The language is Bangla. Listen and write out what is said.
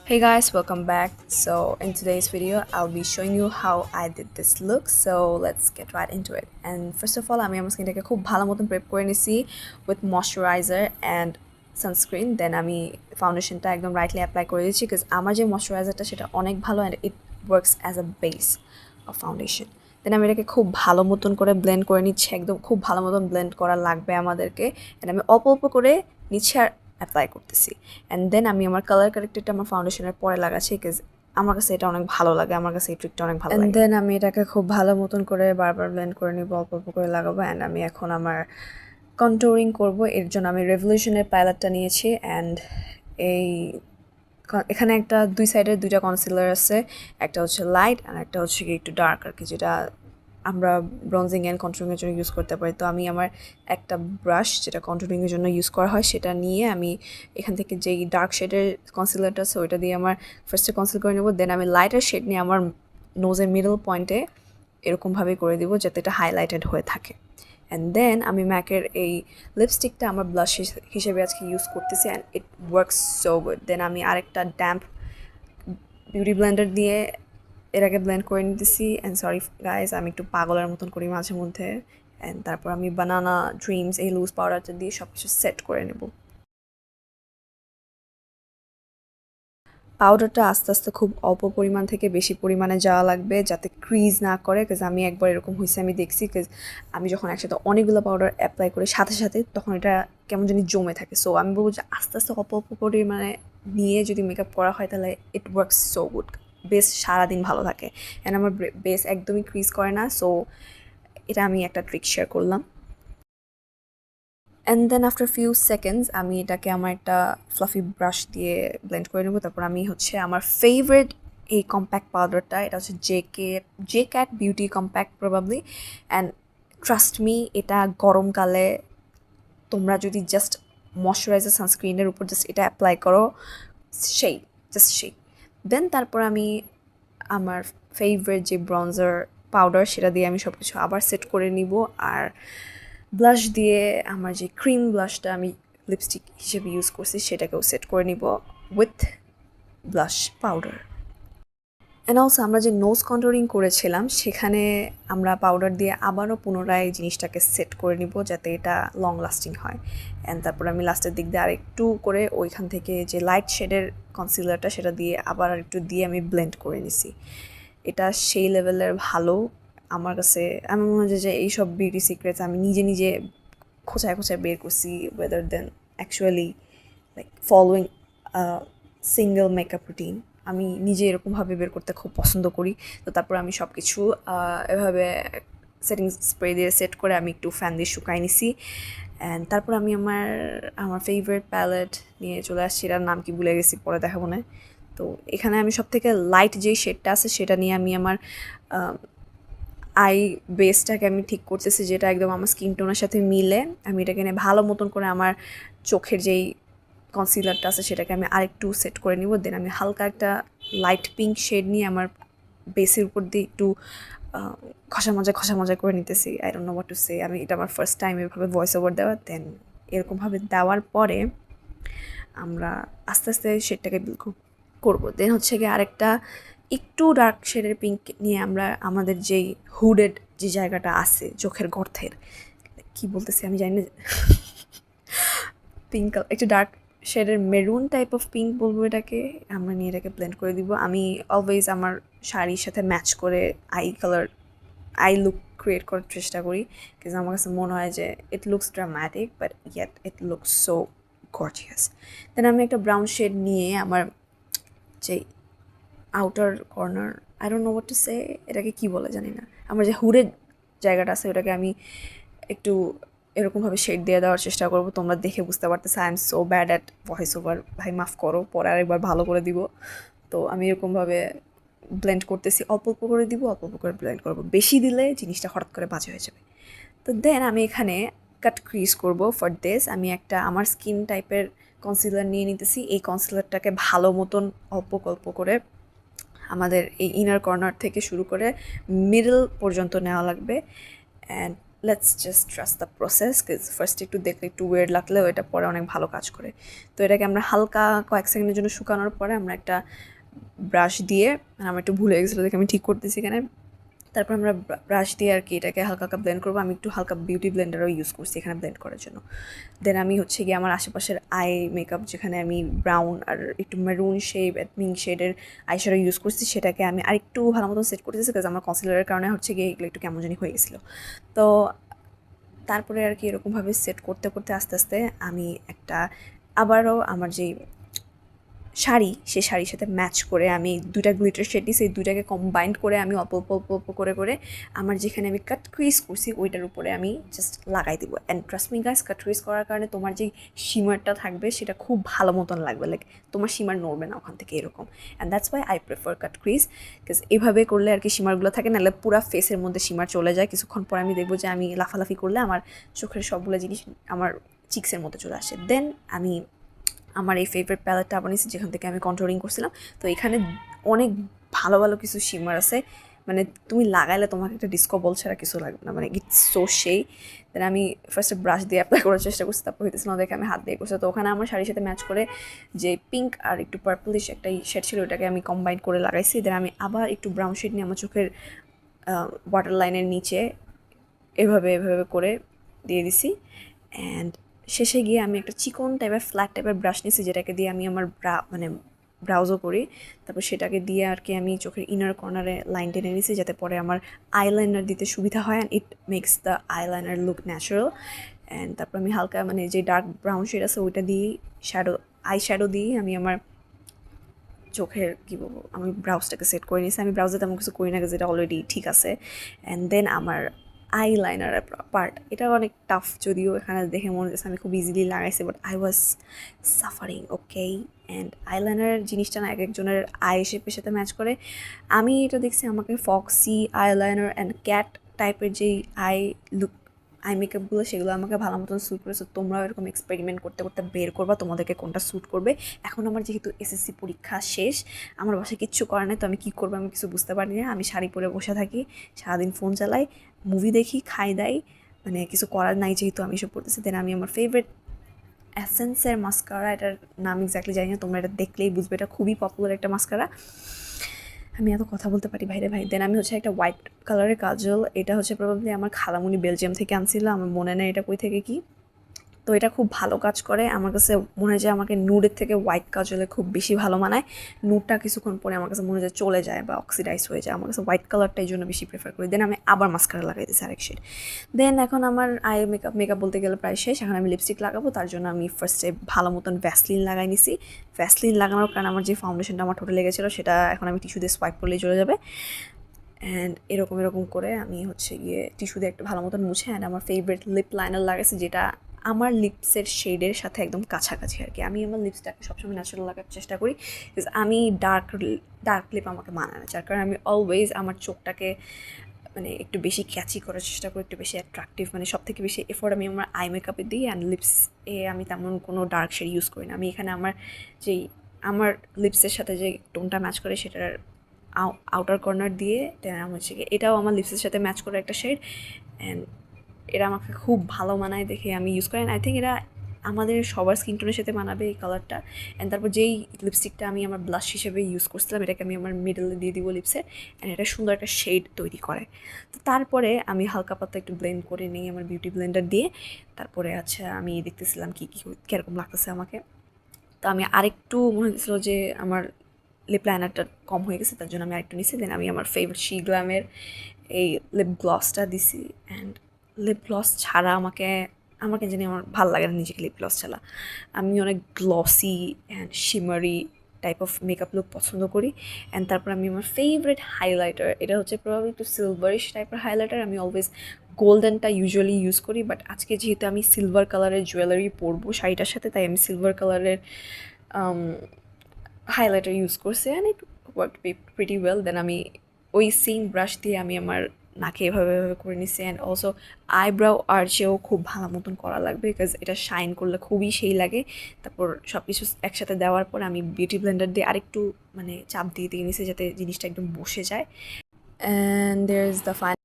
Hey guys, welcome back. So in today's video, I'll be showing you how I did this look. So let's get right into it. And first of all, আমি আমার স্কিনটাকে খুব ভালো মতন প্রেপ করে নিছি with moisturizer and sunscreen. Then আমি ফাউন্ডেশনটা একদম রাইটলি অ্যাপ্লাই করে দিচ্ছি because আমার যে ময়শ্চারাইজারটা সেটা অনেক ভালো and it works as a base of foundation. দেন আমি এটাকে খুব ভালো মতন করে ব্লেন্ড করে নিচ্ছি, একদম খুব ভালো মতন ব্লেন্ড করা লাগবে আমাদেরকে। অ্যান্ড আমি অল্প অল্প করে নিচ্ছি আর অ্যাপ্লাই করতেছি। অ্যান্ড দেন আমি আমার কালার কারেক্টরটা আমার ফাউন্ডেশনের পরে লাগাচ্ছি বিকজ আমার কাছে এটা অনেক ভালো লাগে, আমার কাছে এই ট্রিকটা অনেক ভালো লাগে। অ্যান্ড দেন আমি এটাকে খুব ভালো মতন করে বারবার ব্লেন্ড করে নিব, অল্প অল্প করে লাগাবো। অ্যান্ড আমি এখন আমার কন্ট্যুরিং করব, এর জন্য আমি রেভলিউশনের প্যালেটটা নিয়েছি। অ্যান্ড এখানে একটা দুই সাইডের দুইটা কনসিলার আছে, একটা হচ্ছে লাইট আর একটা হচ্ছে একটু ডার্ক আর কি, যেটা আমরা ব্রঞ্জিং অ্যান্ড কন্ট্যুরিংয়ের জন্য ইউজ করতে পারি। তো আমি আমার একটা ব্রাশ যেটা কন্ট্যুরিংয়ের জন্য ইউজ করা হয় সেটা নিয়ে আমি এখান থেকে যেই ডার্ক শেডের কনসিলারটা আছে ওইটা দিয়ে আমার ফার্স্টে কনসিল করে নেবো। দেন আমি লাইটার শেড নিয়ে আমার নোজের মিডল পয়েন্টে এরকমভাবে করে দিব যাতে এটা হাইলাইটেড হয়ে থাকে। অ্যান্ড দেন আমি ম্যাকের এই লিপস্টিকটা আমার ব্লাশ হিসেবে আজকে ইউজ করতেছি and it works so good. Then আমি আরেকটা ড্যাম্প বিউটি ব্লেন্ডার দিয়ে এর আগে ব্লেন্ড করে নিতেছি। অ্যান্ড সরি গাইজ, আমি একটু পাগলের মতন করি মাঝে মধ্যে। অ্যান্ড তারপর আমি বানানা ড্রিমস এই লুজ পাউডারটা দিয়ে সব কিছু সেট করে নেব। পাউডারটা আস্তে আস্তে খুব অল্প পরিমাণ থেকে বেশি পরিমাণে যাওয়া লাগবে যাতে ক্রিজ না করে, বিকজ আমি একবার এরকম হয়েছে আমি দেখছি, বিকজ আমি যখন একসাথে অনেকগুলো পাউডার অ্যাপ্লাই করি সাথে সাথে তখন এটা কেমন জানি জমে থাকে। সো আমি বলবো যে আস্তে আস্তে অল্প অল্প পরিমাণে নিয়ে যদি মেকআপ করা হয় তাহলে ইট ওয়ার্কস সো গুড, বেস সারাদিন ভালো থাকে। অ্যান্ড আমার বেস একদমই ক্রিজ করে না। সো এটা আমি একটা ট্রিক শেয়ার করলাম। And then after few seconds আমি এটাকে আমার একটা ফ্লাফি ব্রাশ দিয়ে ব্লেন্ড করে নেবো। তারপর আমি হচ্ছে আমার ফেভারিট এই কম্প্যাক্ট পাউডারটা, এটা হচ্ছে J cat beauty compact probably. And trust me, এটা গরমকালে তোমরা যদি জাস্ট ময়শ্চারাইজার সানস্ক্রিনের উপর জাস্ট এটা অ্যাপ্লাই করো, সেই জাস্ট সেই। দেন তারপর আমি আমার ফেভারিট যে ব্রঞ্জার পাউডার সেটা দিয়ে আমি সব কিছু আবার সেট করে নিব। আর ব্লাশ দিয়ে আমার যে ক্রিম ব্লাশটা আমি লিপস্টিক হিসেবে ইউজ করছি সেটাকেও সেট করে নিব with blush powder. And also আমরা যে নোজ কন্ট্যুরিং করেছিলাম সেখানে আমরা পাউডার দিয়ে আবারও পুনরায় জিনিসটাকে সেট করে নিব যাতে এটা লং লাস্টিং হয়। অ্যান্ড তারপর আমি লাস্টের দিক দিয়ে আরেকটু করে ওইখান থেকে যে লাইট শেডের কনসিলারটা সেটা দিয়ে আবার আরেকটু দিয়ে আমি ব্লেন্ড করে নিছি। এটা সেই লেভেলের ভালো আমার কাছে। আমার মনে হয় যে এইসব বিউটি সিক্রেটস আমি নিজে নিজে খোঁচায় খোঁচায় বের করছি, whether then actually like following single makeup routine. আমি নিজে এরকমভাবে বের করতে খুব পছন্দ করি। তো তারপর আমি সব কিছু এভাবে সেটিং স্প্রে দিয়ে সেট করে আমি একটু ফ্যান দিয়ে শুকাই নিছি। অ্যান্ড তারপর আমি আমার ফেভারিট প্যালেট নিয়ে চলে আসছি, এটার নাম কি ভুলে গেছি, পরে দেখাবো না। তো এখানে আমি সব থেকে লাইট যেই শেডটা আছে সেটা নিয়ে আমি আমার আই বেসটাকে আমি ঠিক করতেছি যেটা একদম আমার স্কিন টোনের সাথে মিলে। আমি এটাকে নিয়ে ভালো মতন করে আমার চোখের যেই কনসিলারটা আছে সেটাকে আমি আরেকটু সেট করে নিব। দেন আমি হালকা একটা লাইট পিঙ্ক শেড নিয়ে আমার বেসের উপর দিয়ে একটু ঘষা মজা করে নিতেছি। I don't know what to সে, আমি এটা আমার ফার্স্ট টাইম এভাবে ভয়েস ওভার দেওয়া। দেন এরকমভাবে দেওয়ার পরে আমরা আস্তে আস্তে শেডটাকে বিল করবো। দেন হচ্ছে গিয়ে আরেকটা একটু ডার্ক শেডের পিঙ্ক নিয়ে আমরা আমাদের যেই হুডেড যে জায়গাটা আছে চোখের গর্তের, কি বলতেছি আমি জানি না, পিঙ্ক একটু ডার্ক শেডের মেরুন টাইপ অফ পিঙ্ক বলবো এটাকে, আমরা নিয়ে এটাকে ব্লেন্ড করে দিব। আমি অলওয়েজ আমার শাড়ির সাথে ম্যাচ করে আই লুক ক্রিয়েট করার চেষ্টা করি, কিন্তু আমার কাছে মনে হয় যে it looks dramatic but yet it looks so gorgeous. Then আমি একটা ব্রাউন শেড নিয়ে আমার যে outer corner, I don't know what to say, এটাকে কী বলে জানি না, আমার যে হুডের জায়গাটা আছে ওটাকে আমি একটু এরকমভাবে শেড দিয়ে দেওয়ার চেষ্টা করবো। তোমরা দেখে বুঝতে পারতেছো I am so bad at voice over, ভাই মাফ করো, পরে আরেকবার ভালো করে দিব। তো আমি এরকমভাবে ব্লেন্ড করতেছি, অল্প অল্প করে দিব, অল্প অল্প করে ব্লেন্ড করবো, বেশি দিলে জিনিসটা হঠাৎ করে বাজে হয়ে যাবে। তো দেন আমি এখানে কাট ক্রিজ করব। ফর দিস আমি একটা আমার স্কিন টাইপের কনসিলার নিয়ে নিতেছি। এই কনসিলারটাকে ভালো মতন অল্প অল্প করে আমাদের এই ইনার কর্নার থেকে শুরু করে মিডল পর্যন্ত নেওয়া লাগবে। And let's just trust the process, because first একটু দেখলে একটু ওয়ের্ড লাগলেও এটা পরে অনেক ভালো কাজ করে। তো এটাকে আমরা হালকা কয়েক সেকেন্ডের জন্য শুকানোর পরে আমরা একটা ব্রাশ দিয়ে, আমার একটু ভুলে গেছিলো দেখে আমি ঠিক করতেছি এখানে, তারপর আমরা ব্রাশ দিয়ে আর কি এটাকে হালকা হালকা ব্লেন্ড করবো। আমি একটু হালকা বিউটি ব্লেন্ডারও ইউজ করছি এখানে ব্লেন্ড করার জন্য। দেন আমি হচ্ছে গিয়ে আমার আশেপাশের আই মেকআপ, যেখানে আমি ব্রাউন আর একটু মেরুন শেড পিঙ্ক শেডের আই শ্যাডো ইউজ করছি, সেটাকে আমি আরেকটু ভালো মতো সেট করতেছি, বিকজ আমার কনসিলারের কারণে হচ্ছে গিয়ে এগুলো একটু কেমন জানি হয়ে গেছিলো। তো তারপরে আর কি এরকমভাবে সেট করতে করতে আস্তে আস্তে আমি একটা আবারও আমার যেই শাড়ি, সেই শাড়ির সাথে ম্যাচ করে আমি দুইটা গ্লিটার শেড দিই, সেই দুইটাকে কম্বাইন্ড করে আমি অল্প অল্প অল্প অল্প করে করে আমার যেখানে আমি কাট ক্রিজ করছি ওইটার উপরে আমি জাস্ট লাগাই দেবো। And trust me guys, cut crease করার কারণে তোমার যেই শিমারটা থাকবে সেটা খুব ভালো মতন লাগবে, লাইক তোমার শিমার নড়বে না ওখান থেকে এরকম। And that's why I prefer cut crease, because এভাবে করলে আর কি শিমারগুলো থাকে, নাহলে পুরো ফেসের মধ্যে শিমার চলে যায়। কিছুক্ষণ পরে আমি দেখবো যে আমি লাফালাফি করলে আমার চোখের সবগুলো জিনিস আমার চিক্সের মধ্যে চলে আসে। দেন আমি আমার এই ফেভারিট প্যালেটটা আবার নিয়েছি, যেখান থেকে আমি কন্ট্রোলিং করছিলাম। তো এখানে অনেক ভালো ভালো কিছু শিমার আছে, মানে তুমি লাগাইলে তোমাকে একটা ডিস্কো বল ছাড়া কিছু লাগবে না, মানে ইটস সো সেই। দেন আমি ফার্স্টে ব্রাশ দিয়ে অ্যাপ্লাই করার চেষ্টা করছি, তারপর হইতেছে না দেখে আমি হাত দিয়ে করছি। তো ওখানে আমার শাড়ির সাথে ম্যাচ করে যে পিঙ্ক আর একটু পার্পলিশ একটা শেড ছিল, ওটাকে আমি কম্বাইন করে লাগাইছি। দেন আমি আবার একটু ব্রাউন শেড নিয়ে আমার চোখের ওয়াটার লাইনের নিচে এভাবে এভাবে করে দিয়ে দিছি। অ্যান্ড শেষে গিয়ে আমি একটা চিকন টাইপের ফ্ল্যাট টাইপের ব্রাশ নিয়েছি, যেটাকে দিয়ে আমি আমার ব্রাউজও করি। তারপর সেটাকে দিয়ে আর কি আমি চোখের ইনার কর্নারে লাইন টেনে নিয়েছি, যাতে পরে আমার আইলাইনার দিতে সুবিধা হয়, and it makes the eyeliner look natural. And তারপর আমি হালকা মানে যে ডার্ক ব্রাউন শেড আছে ওইটা দিয়েই আই শ্যাডো দিয়েই আমি আমার চোখের কী বলবো, আমি ব্রাউজটাকে সেট করে নিয়েছি। আমি ব্রাউজে তেমন কিছু করি না, যেটা অলরেডি ঠিক আছে। অ্যান্ড দেন আমার আই লাইনারের পার্ট, এটা অনেক টাফ, যদিও এখানে দেখে মনে হচ্ছে আমি খুব ইজিলি লাগাইছি, but I was suffering, okay. And eyeliner জিনিসটা না এক একজনের আই শেপের সাথে ম্যাচ করে। আমি এটা দেখছি আমাকে ফক্সি আইলাইনার অ্যান্ড ক্যাট টাইপের যেই আই মেকআপগুলো, সেগুলো আমাকে ভালো মতন স্যুট করেছে। তোমরাও এরকম এক্সপেরিমেন্ট করতে করতে বের করবা তোমাদেরকে কোনটা স্যুট করবে। এখন আমার যেহেতু এসএসসি পরীক্ষা শেষ, আমার বাসায় কিচ্ছু করার নেই, তো আমি কী করবো আমি কিছু বুঝতে পারি না। আমি শাড়ি পরে বসে থাকি, সারাদিন ফোন চালাই, মুভি দেখি, খাই দাই, মানে কিছু করার নাই যেহেতু আমি এসব পড়তেছি। দেন আমি আমার ফেভারিট অ্যাসেন্সের মাস্কারা, এটার নাম এক্স্যাক্টলি জানি না, তোমরা এটা দেখলেই বুঝবে, এটা খুবই পপুলার একটা মাস্কারা। আমি এত কথা বলতে পারি ভাইরে ভাই। দেন আমি হচ্ছে একটা হোয়াইট কালারের কাজল, এটা হচ্ছে প্রবাবলি আমার খালামুনি বেলজিয়াম থেকে আনছিল, আমার মনে নেই এটা কই থেকে কি। তো এটা খুব ভালো কাজ করে আমার কাছে মনে হয় যে আমাকে নুডের থেকে হোয়াইট কাজলে খুব বেশি ভালো মানায়। নুডটা কিছুক্ষণ পরে আমার কাছে মনে হয় চলে যায় বা অক্সিডাইজ হয়ে যায়, আমার কাছে হোয়াইট কালারটা এই জন্য বেশি প্রেফার করি। দেন আমি আবার মাস্কারা লাগাই দিয়েছি আরেক শেড। দেন এখন আমার আই মেকআপ বলতে গেলে প্রায় শেষ। এখন আমি লিপস্টিক লাগাবো, তার জন্য আমি ফার্স্টে ভালো মতন ভ্যাসলিন লাগাই নিছি। ভ্যাসলিন লাগানোর কারণে আমার যে ফাউন্ডেশনটা আমার ঠোঁটে লেগেছিলো সেটা এখন আমি টিস্যু দিয়ে সোয়াইপ করলেই চলে যাবে। অ্যান্ড এরকম এরকম করে আমি হচ্ছে গিয়ে টিস্যু দিয়ে একটা ভালো মতন মুছে। অ্যান্ড আমার ফেভারিট লিপ লাইনার লাগাইছে, যেটা আমার লিপসের শেডের সাথে একদম কাছাকাছি আর কি। আমি আমার লিপসটাকে সবসময় ন্যাচারাল লাগার চেষ্টা করি, বিকজ আমি ডার্ক লিপ আমাকে মানায় না, যার কারণে আমি অলওয়েজ আমার চোখটাকে মানে একটু বেশি ক্যাচি করার চেষ্টা করি, একটু বেশি অ্যাট্রাকটিভ, মানে সব থেকে বেশি এফোর্ট আমি আমার আই মেকআপে দিই। অ্যান্ড লিপস আমি তেমন কোনো ডার্ক শেড ইউজ করি না। আমি এখানে আমার লিপসের সাথে যে টোনটা ম্যাচ করে সেটার আউটার কর্নার দিয়ে দেন হচ্ছে কি এটাও আমার লিপসের সাথে ম্যাচ করে একটা শেড। অ্যান্ড এটা আমাকে খুব ভালো মানায় দেখে আমি ইউজ করি। আই থিঙ্ক এটা আমাদের সবার স্কিন টোনের সাথে মানাবে এই কালারটা। অ্যান্ড তারপর যেই লিপস্টিকটা আমি আমার ব্লাশ হিসেবে ইউজ করছিলাম, এটাকে আমি আমার মিডলে দিয়ে দিব লিপসে। অ্যান্ড এটা সুন্দর একটা শেড তৈরি করে। তো তারপরে আমি হালকা পাতলা একটু ব্লেন্ড করে নিই আমার বিউটি ব্লেন্ডার দিয়ে। তারপরে আচ্ছা আমি দেখতেছিলাম কীরকম লাগতেছে আমাকে। তো আমি আরেকটু মনে হচ্ছিলো যে আমার লিপ লাইনারটা কম হয়ে গেছে, তার জন্য আমি আরেকটু নিছি। দেন আমি আমার ফেভারিট গ্ল্যামের এই লিপ গ্লসটা দিছি। অ্যান্ড লিপ গ্লস ছাড়া আমাকে জানি আমার ভালো লাগে না নিজেকে লিপ গ্লস ছাড়া। আমি অনেক glossy and শিমারি type of makeup look পছন্দ করি। অ্যান্ড তারপর আমি আমার ফেভারিট হাইলাইটার, এটা হচ্ছে প্রবাবলি একটু সিলভারিশ টাইপের হাইলাইটার। আমি অলওয়েজ গোল্ডেনটা ইউজুয়ালি ইউজ করি, বাট আজকে যেহেতু আমি সিলভার কালারের জুয়েলারি পরবো শাড়িটার সাথে, তাই আমি সিলভার কালারের হাইলাইটার ইউজ করছি। And it work pretty well. Then আমি ওই সেম ব্রাশ দিয়ে আমি আমার নাকে এভাবে এভাবে করে নিচ্ছি। অ্যান্ড অলসো আইব্রাউ আর্চেও খুব ভালো মতন করা লাগবে, বিকজ এটা শাইন করলে খুবই সেই লাগে। তারপর সব কিছু একসাথে দেওয়ার পর আমি বিউটি ব্লেন্ডার দিয়ে আরেকটু মানে চাপ দিয়ে নিছি, যাতে জিনিসটা একদম বসে যায়। And there is the final